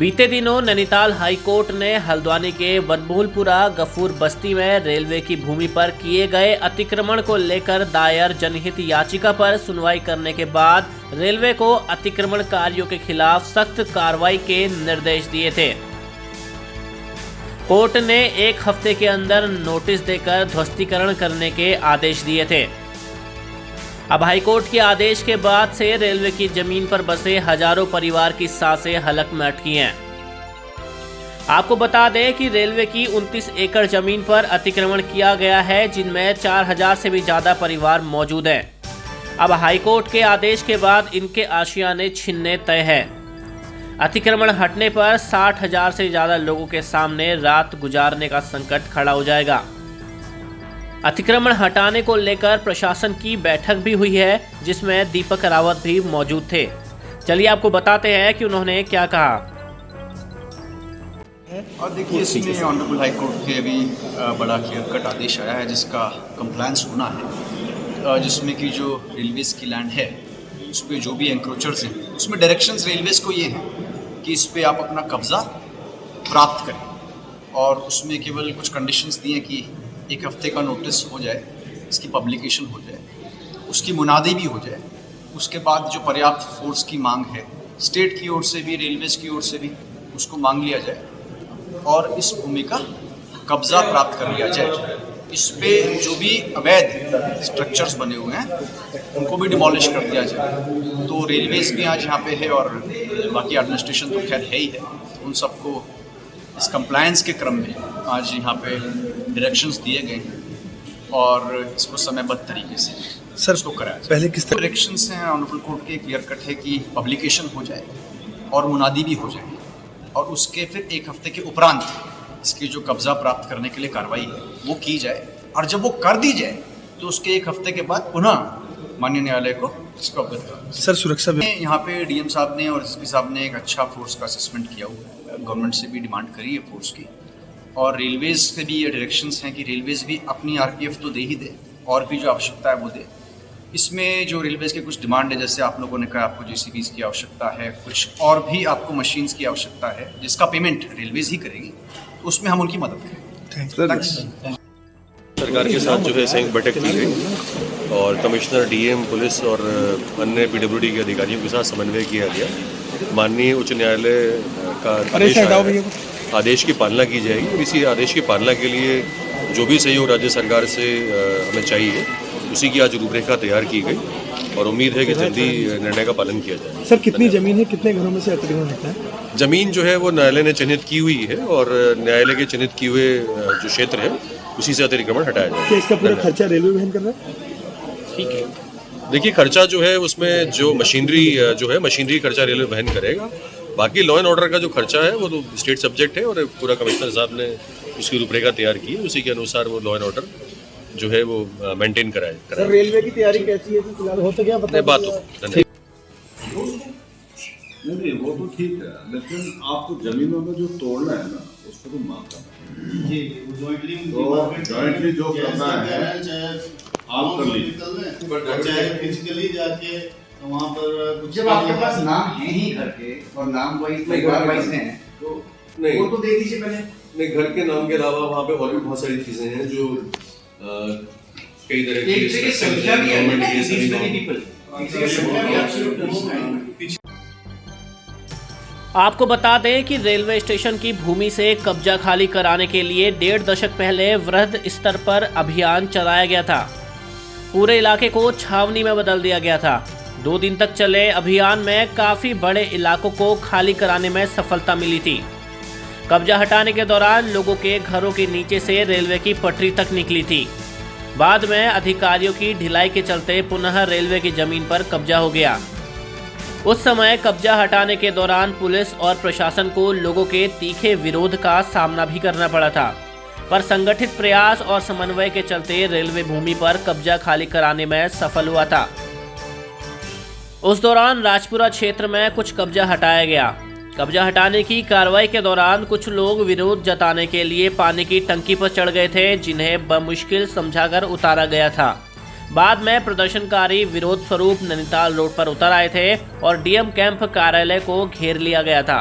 बीते दिनों Nainital high court ने हल्द्वानी के वनमूलपुरा गफूर बस्ती में रेलवे की भूमि पर किए गए अतिक्रमण को लेकर दायर जनहित याचिका पर सुनवाई करने के बाद रेलवे को अतिक्रमणकारियों के खिलाफ सख्त कार्रवाई के निर्देश दिए थे। कोर्ट ने एक हफ्ते के अंदर नोटिस देकर ध्वस्तीकरण करने के आदेश दिए थे। अब हाईकोर्ट के आदेश के बाद से रेलवे की जमीन पर बसे हजारों परिवार की सांसें हलक में अटकी हैं। आपको बता दें कि रेलवे की 29 एकड़ जमीन पर अतिक्रमण किया गया है, जिनमें 4000 से भी ज्यादा परिवार मौजूद हैं। अब हाईकोर्ट के आदेश के बाद इनके आशियाने छिनने तय है। अतिक्रमण हटने पर 60,000 से ज्यादा लोगों के सामने रात गुजारने का संकट खड़ा हो जाएगा। अतिक्रमण हटाने को लेकर प्रशासन की बैठक भी हुई है, जिसमें दीपक रावत भी मौजूद थे। चलिए आपको बताते हैं कि उन्होंने क्या कहा। और देखिए, इसमें ऑनरेबल हाई कोर्ट के अभी बड़ा क्लियर कट आदेश आया है जिसका कंप्लायंस होना है, जिसमें कि जो रेलवेज़ की लैंड है उस पर जो भी एंक्रोचर्स हैं उसमें डायरेक्शंस रेलवेज को ये हैं कि इस पर आप अपना कब्ज़ा प्राप्त करें, और उसमें केवल कुछ कंडीशंस दिए हैं कि एक हफ्ते का नोटिस हो जाए, इसकी पब्लिकेशन हो जाए, उसकी मुनादी भी हो जाए, उसके बाद जो पर्याप्त फोर्स की मांग है स्टेट की ओर से भी रेलवेज़ की ओर से भी उसको मांग लिया जाए और इस भूमि का कब्ज़ा प्राप्त कर लिया जाए। इस पे जो भी अवैध स्ट्रक्चर्स बने हुए हैं उनको भी डिमोलिश कर दिया जाए। तो रेलवेज़ भी आज यहाँ पे है और बाकी एडमिनिस्ट्रेशन तो खैर है ही है, उन सबको इस कंप्लायंस के क्रम में आज यहाँ पे डायरेक्शंस दिए गए हैं और इसको समयबद्ध तरीके से सर इसको कराया जाए। पहले किस तरह डायरेक्शंस हैं ऑनरेबल कोर्ट के क्लियर कट है कि पब्लिकेशन हो जाए और मुनादी भी हो जाए, और उसके फिर एक हफ्ते के उपरांत इसकी जो कब्जा प्राप्त करने के लिए कार्रवाई है वो की जाए, और जब वो कर दी जाए तो उसके एक हफ्ते के बाद पुनः माननीय न्यायालय को इसको अवगत करें। सर सुरक्षा यहाँ पे डीएम साहब ने और एसपी साहब ने एक अच्छा फोर्स का असेसमेंट किया हुआ है, गवर्नमेंट से भी डिमांड करी है फोर्स की, और रेलवेज से भी ये डायरेक्शंस हैं कि रेलवेज भी अपनी आरपीएफ तो दे ही दे और भी जो आवश्यकता है वो दे। इसमें जो रेलवेज के कुछ डिमांड है, जैसे आप लोगों ने कहा आपको जेसीबीज की आवश्यकता है, कुछ और भी आपको मशीन्स की आवश्यकता है जिसका पेमेंट रेलवेज ही करेगी, उसमें हम उनकी मदद करेंगे। सरकार के साथ जो है संयुक्त बैठक की गई और कमिश्नर, डीएम, पुलिस और अन्य पीडब्ल्यूडी के अधिकारियों के साथ समन्वय किया गया। माननीय उच्च न्यायालय का आदेश की पालना की जाएगी, और इसी आदेश की पालना के लिए जो भी सहयोग राज्य सरकार से हमें चाहिए उसी की आज रूपरेखा तैयार की गई, और उम्मीद है कि जल्दी निर्णय का पालन किया जाए। सर कितनी जमीन है, कितने घरों में से अतिक्रमण होता है? जमीन जो है वो न्यायालय ने चिन्हित की हुई है, और न्यायालय के चिन्हित किए हुए जो क्षेत्र है उसी से अतिक्रमण हटाया जाए। क्या इसका पूरा खर्चा रेलवे वहन कर रहा है? ठीक है, देखिए खर्चा जो है उसमें जो मशीनरी खर्चा रेलवे वहन करेगा। बाकी लॉ एंड ऑर्डर का जो खर्चा है वो तो स्टेट सब्जेक्ट है, और पूरा कमिश्नर साहब ने उसकी रूपरेखा तैयार की है, उसी के अनुसार वो लॉ एंड ऑर्डर जो है वो मेंटेन कराए। सर रेलवे की तैयारी कैसी है फिलहाल, हो तो क्या पता बात हो नहीं वो तो ठीक है, लेकिन आपको जमीनों में जो तोड़ना है ना उसको तो माफ करना जी, जॉइंटली जो करना है आप कर लीजिए, चाहे फिजिकली जाके वहाँ पर कुछ जब आपके पास नाम है ही घर के और नाम वाइज परिवार वाइज हैं तो नहीं, वो तो दे दीजिए पहले। नहीं, घर के नाम के अलावा वहाँ पे और भी बहुत सारी चीजें हैं जो कई तरह की संख्या भी है, आपको बता दें कि रेलवे स्टेशन की भूमि से कब्जा खाली कराने के लिए 1.5 दशक पहले वृहद स्तर पर अभियान चलाया गया था। पूरे इलाके को छावनी में बदल दिया गया था। 2 दिन तक चले अभियान में काफी बड़े इलाकों को खाली कराने में सफलता मिली थी। कब्जा हटाने के दौरान लोगों के घरों के नीचे से रेलवे की पटरी तक निकली थी। बाद में अधिकारियों की ढिलाई के चलते पुनः रेलवे की जमीन पर कब्जा हो गया। उस समय कब्जा हटाने के दौरान पुलिस और प्रशासन को लोगों के तीखे विरोध का सामना भी करना पड़ा था, पर संगठित प्रयास और समन्वय के चलते रेलवे भूमि पर कब्जा खाली कराने में सफल हुआ था। उस दौरान राजपुरा क्षेत्र में कुछ कब्जा हटाया गया। कब्जा हटाने की कार्रवाई के दौरान कुछ लोग विरोध जताने के लिए पानी की टंकी पर चढ़ गए थे, जिन्हें बमुश्किल समझाकर उतारा गया था। बाद में प्रदर्शनकारी विरोध स्वरूप नैनीताल रोड पर उतर आए थे और डीएम कैंप कार्यालय को घेर लिया गया था।